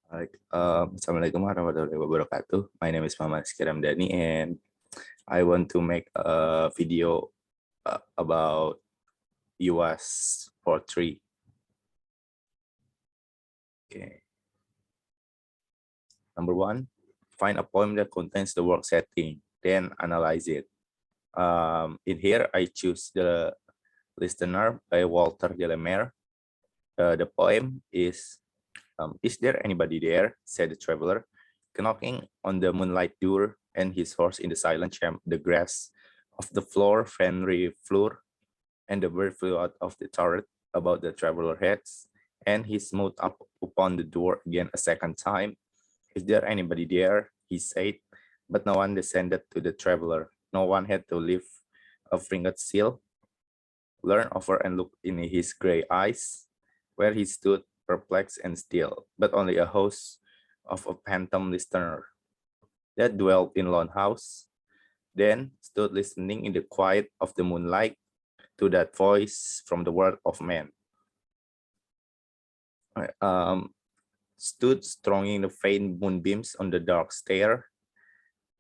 Assalamualaikum warahmatullahi wabarakatuh. My name is Muhammad Skiramdani and I want to make a video about UAS for 3. Okay. Number 1, find a poem that contains the work setting, then analyze it. In here, I choose The Listener by Walter de la Mare. The poem is there anybody there? Said the traveler, knocking on the moonlight door, and his horse in the silent champ. The grass of the floor, friendly floor, and the bird flew out of the turret about the traveler's heads, and he smote up upon the door again a second time. Is there anybody there? He said, but no one descended to the traveler. No one had to lift a finger seal, lean over and look in his gray eyes, where he stood perplexed and still, but only a host of a phantom listener that dwelt in lone house, then stood listening in the quiet of the moonlight to that voice from the world of man. Stood stronging the faint moonbeams on the dark stair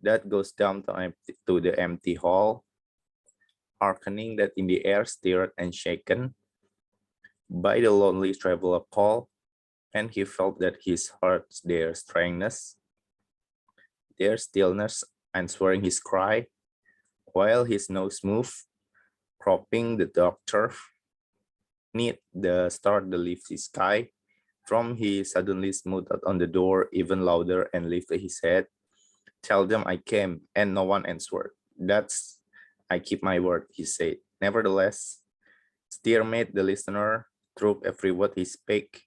that goes down to the empty hall, hearkening that in the air stirred and shaken by the lonely traveler call, and he felt that his heart, their strangeness, their stillness, answering his cry, while his nose moved, cropping the dark turf, neath the star the leafy sky. From he suddenly smoothed out on the door even louder and lifted his head. Tell them I came, and no one answered. That's I keep my word, he said. Nevertheless, still made the listener through every word he spake,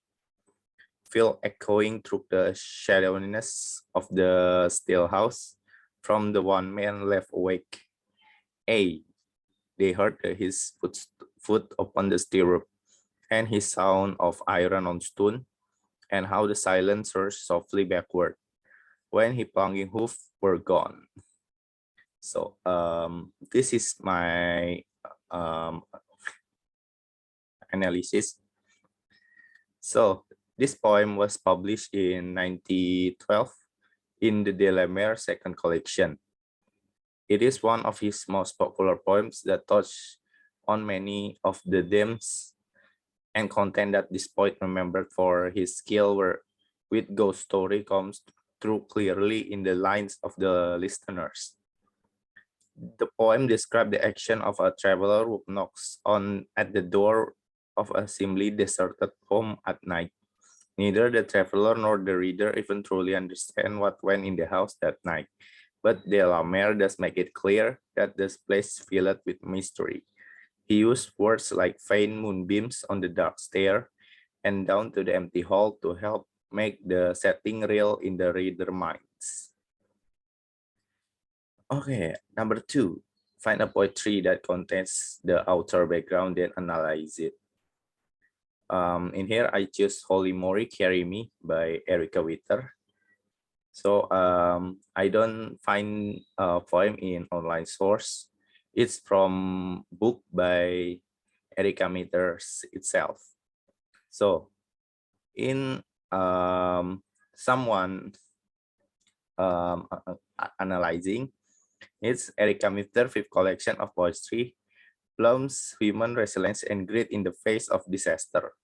feel echoing through the shadowiness of the still house. From the one man left awake, they heard his foot upon the stirrup, and his sound of iron on stone, and how the silence surged softly backward when his plunging hoof were gone. So this is my analysis. So this poem was published in 1912 in the De la Mare second collection. It is one of his most popular poems that touch on many of the themes and content that this poet remembered for his skill with ghost story comes through clearly in the lines of the listeners. The poem describes the action of a traveler who knocks on at the door of a seemingly deserted home at night. Neither the traveler nor the reader even truly understand what went in the house that night, but de la Mare does make it clear that this place is filled with mystery. He used words like faint moonbeams on the dark stair and down to the empty hall to help make the setting real in the reader minds. Okay, number 2, find a poetry that contains the outer background, then analyze it. In here, I choose Holy Mori Carry Me by Erica Witter. So I don't find a poem in online source. It's from book by Erica Witter itself. So in someone analyzing, it's Erica Witter fifth collection of poetry, plums human resilience and grit in the face of disaster.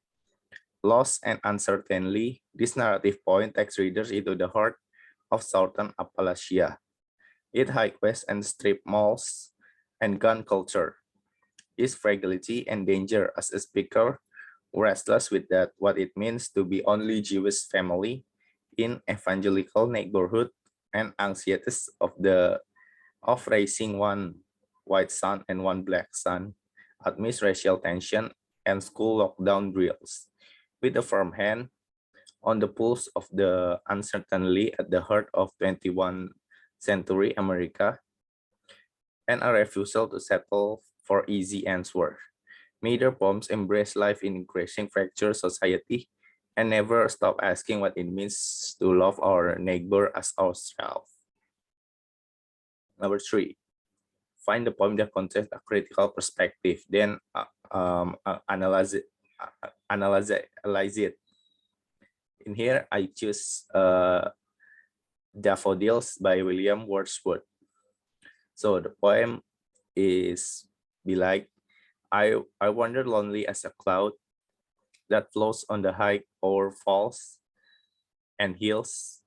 Loss and uncertainty, this narrative point takes readers into the heart of Southern Appalachia. It hike west and strip malls and gun culture. Its fragility and danger as a speaker, restless with that what it means to be only Jewish family in evangelical neighborhood, and anxieties of raising one white son and one black son amidst racial tension and school lockdown drills, with a firm hand on the pulse of the uncertainty at the heart of 21st century America, and a refusal to settle for easy answer. Major poems embrace life in increasing fractured society and never stop asking what it means to love our neighbor as ourselves. Number 3, find the poem that contains a critical perspective, then analyze it. In here, I choose Daffodils by William Wordsworth. So the poem is be like, I wander lonely as a cloud that floats on the high o'er falls and hills,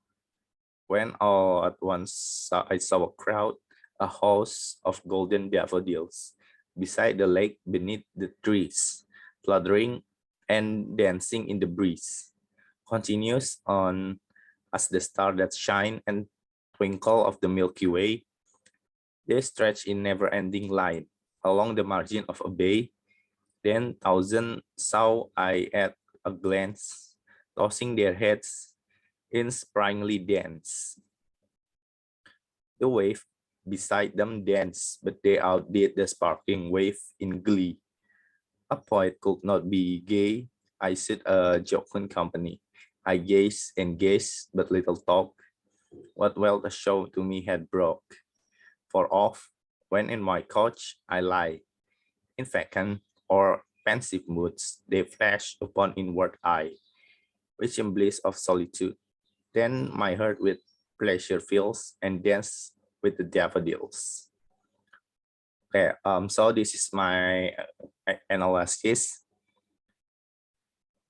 when all at once I saw a crowd, a host of golden daffodils, beside the lake beneath the trees, fluttering and dancing in the breeze. Continues on as the star that shine and twinkle of the Milky Way. They stretch in never-ending line along the margin of a bay. Then thousand saw I at a glance, tossing their heads in sprightly dance. The wave beside them danced, but they outdid the sparkling wave in glee. A poet could not be gay. I sit a jocund company. I gaze and gaze, but little talk. What wealth a show to me had brought. For oft, when in my couch I lie, in vacant or pensive moods, they flash upon inward eye, which in bliss of solitude. Then my heart with pleasure fills and dance with the daffodils. Okay, so this is my analysis.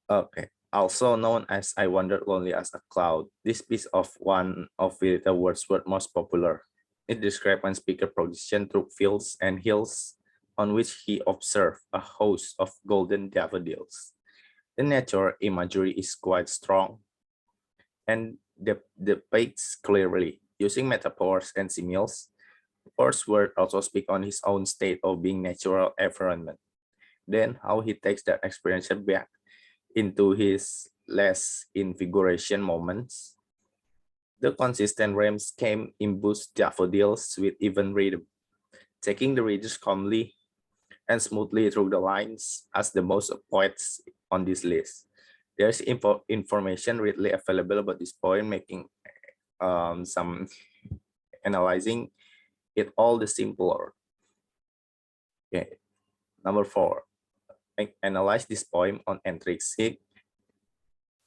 Okay, also known as I Wandered Lonely as a Cloud. This piece of one of the Wordsworth's most popular. It describes one speaker progression through fields and hills on which he observed a host of golden daffodils. The nature imagery is quite strong and depicts clearly, using metaphors and similes. Wordsworth also speaks on his own state of being natural environment, then how he takes that experience back into his less invigoration moments. The consistent rhymes came in boost daffodils with even rhythm, taking the readers calmly and smoothly through the lines as the most poets on this list. There's information readily available about this poem, making some analyzing it all the simpler. Okay. Number 4, analyze this poem on intrinsic,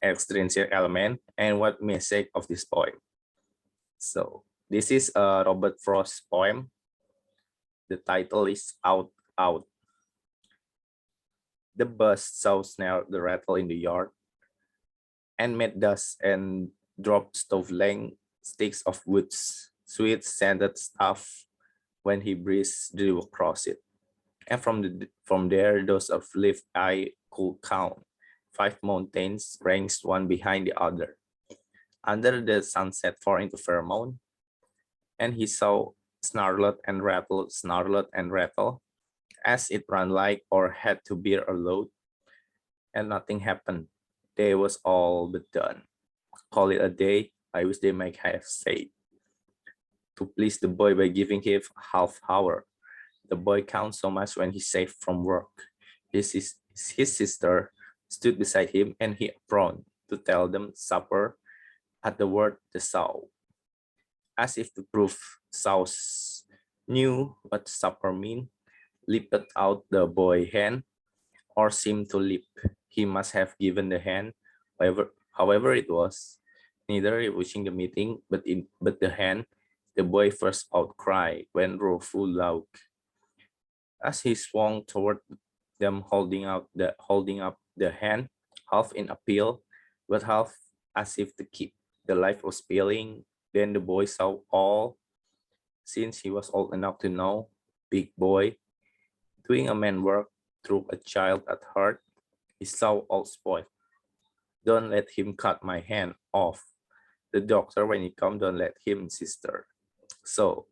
extrinsic element, and what message of this poem. So this is a Robert Frost poem. The title is Out, Out. The bus saw snare the rattle in the yard and made dust and dropped stove-length sticks of woods, sweet scented stuff when he breezed drew across it. And from there, those of lift I could count 5 mountains ranked one behind the other. Under the sunset far into Fairmount, and he saw snarled and rattle, as it ran like or had to bear a load, and nothing happened. Day was all but done. Call it a day, I wish they might have said. To please the boy by giving him half hour. The boy counts so much when he's safe from work. His sister stood beside him and he aproned to tell them supper at the word the sow. As if to prove sows knew what supper mean, leaped out the boy hand, or seemed to leap. He must have given the hand, however it was, neither wishing the meeting, but the hand, the boy first outcry when rueful loud. As he swung toward them, holding up the hand, half in appeal, but half as if to keep the life was spilling. Then the boy saw all, since he was old enough to know, big boy, doing a man work through a child at heart. He saw all spoiled. Don't let him cut my hand off. The doctor, when he come, don't let him, sister. So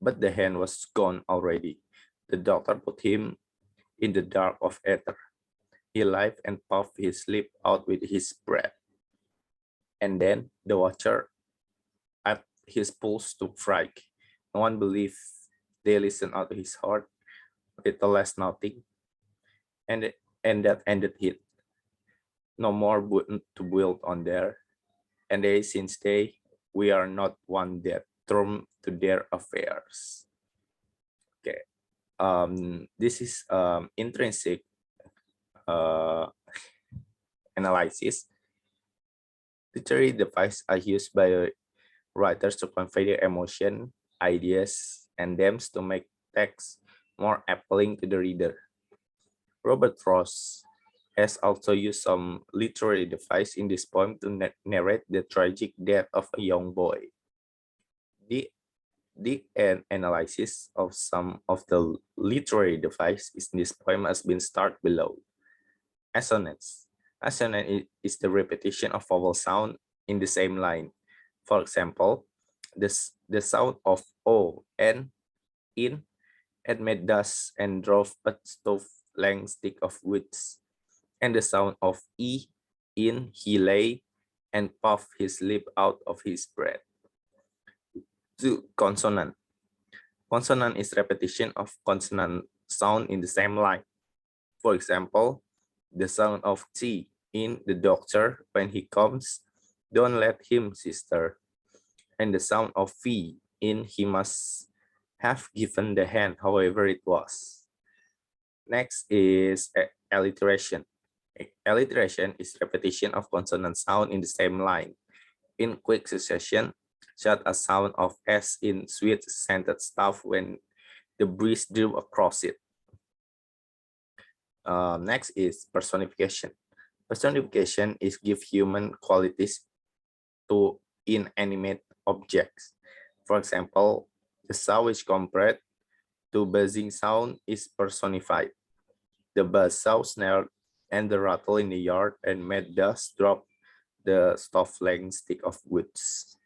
but the hand was gone already. The doctor put him in the dark of ether. He lived and puffed his lip out with his breath. And then the watcher at his pulse took fright. No one believed. They listened out of his heart, little less nothing. And that ended it. No more to build on there. And they since they we are not one that thrown to their affairs. Okay. This is intrinsic analysis. Literary devices are used by writers to convey their emotion, ideas, and themes to make text more appealing to the reader. Robert Frost has also used some literary device in this poem to narrate the tragic death of a young boy. The, the analysis of some of the literary device in this poem has been started below. Assonance. Assonance is the repetition of vowel sound in the same line. For example, the sound of O and in and made dust and drove a stove-length stick of wood, and the sound of E in he lay and puffed his lip out of his breath. 2. Consonant. Consonant is repetition of consonant sound in the same line. For example, the sound of T in the doctor when he comes, don't let him, sister, and the sound of V in he must have given the hand, however it was. Next is alliteration. Alliteration is repetition of consonant sound in the same line in quick succession, such as sound of S in sweet scented stuff when the breeze drew across it. Next is personification. Personification is give human qualities to inanimate objects. For example, the sow which compared to buzzing sound is personified. The buzz saw snared and the rattle in the yard and made dust drop the stove-length stick of woods.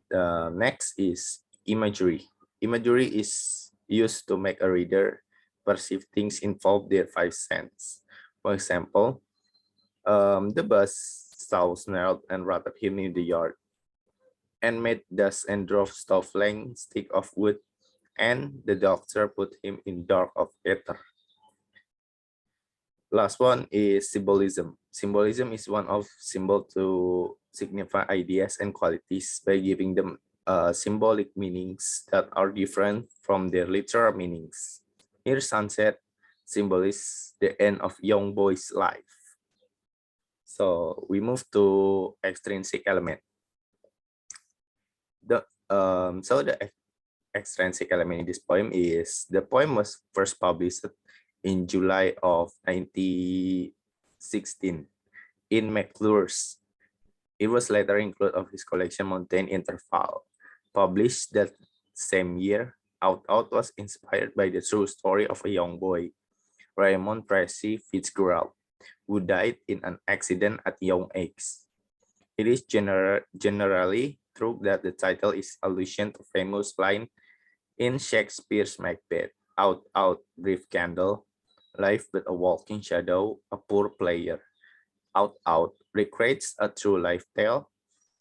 The next is imagery. Imagery is used to make a reader perceive things involve their five senses. For example, the bus saw snarled and rattled him in the yard and made dust and drove stove-length stick of wood, and the doctor put him in dark of ether. Last one is symbolism. Symbolism is one of symbol to signify ideas and qualities by giving them symbolic meanings that are different from their literal meanings. Here, sunset symbolizes the end of young boy's life. So we move to extrinsic element. The extrinsic element in this poem is the poem was first published in July of 1916 in McClure's. It was later included of his collection Mountain Interval. Published that same year, Out Out was inspired by the true story of a young boy, Raymond Tracy Fitzgerald, who died in an accident at young age. It is generally true that the title is allusion to famous line in Shakespeare's Macbeth, out, out, brief candle, life but a walking shadow, a poor player. Out, out, recreates a true life tale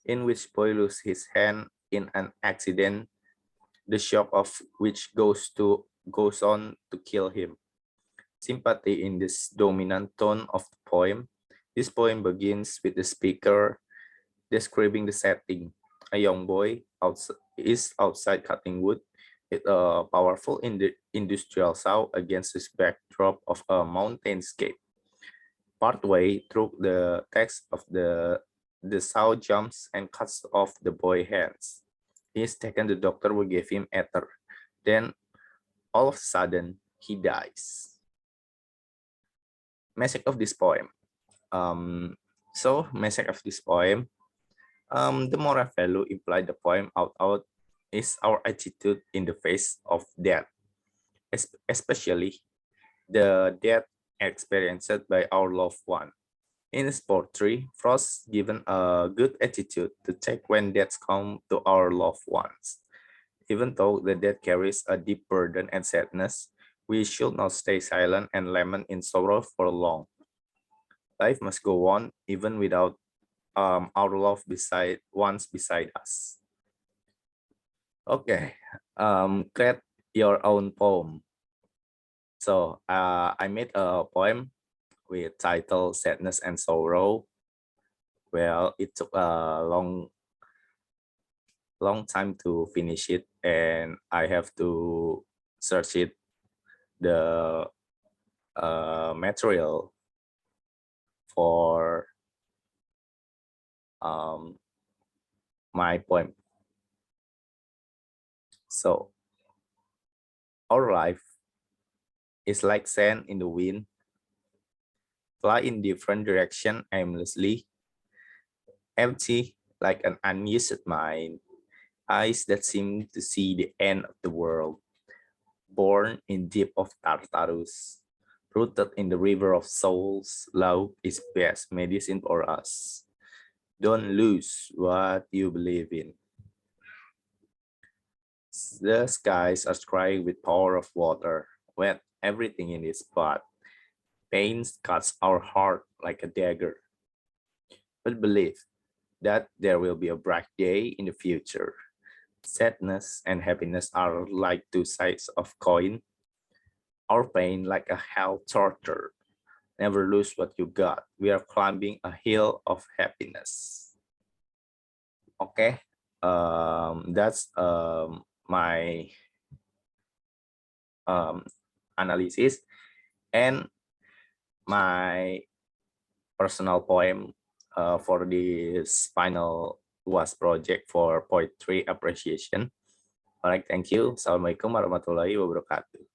in which boy loses his hand in an accident, the shock of which goes on to kill him. Sympathy in this dominant tone of the poem. This poem begins with the speaker describing the setting. A young boy is outside cutting wood with a powerful industrial saw against this backdrop of a mountainscape. Partway through the text of the saw jumps and cuts off the boy's hands. He is taken, the doctor will give him ether. Then all of a sudden he dies. Message of this poem. Message of this poem. The moral value implied the poem out is our attitude in the face of death, especially the death experienced by our loved one. In his poetry, Frost given a good attitude to take when deaths come to our loved ones. Even though the death carries a deep burden and sadness, we should not stay silent and lament in sorrow for long. Life must go on even without our love beside us. Okay, create your own poem. So I made a poem with title Sadness and Sorrow. Well, it took a long time to finish it, and I have to search it the material for my poem. So our life is like sand in the wind, fly in different direction aimlessly, empty like an unused mind, eyes that seem to see the end of the world, born in deep of Tartarus, rooted in the river of souls. Love is best medicine for us. Don't lose what you believe in. The skies are crying with power of water, wet everything in its path. Pain cuts our heart like a dagger. But believe that there will be a bright day in the future. Sadness and happiness are like two sides of coin. Our pain like a hell torture. Never lose what you got. We are climbing a hill of happiness. Okay, that's my analysis and my personal poem for this final UAS project for poetry appreciation. Alright, thank you. Assalamualaikum warahmatullahi wabarakatuh.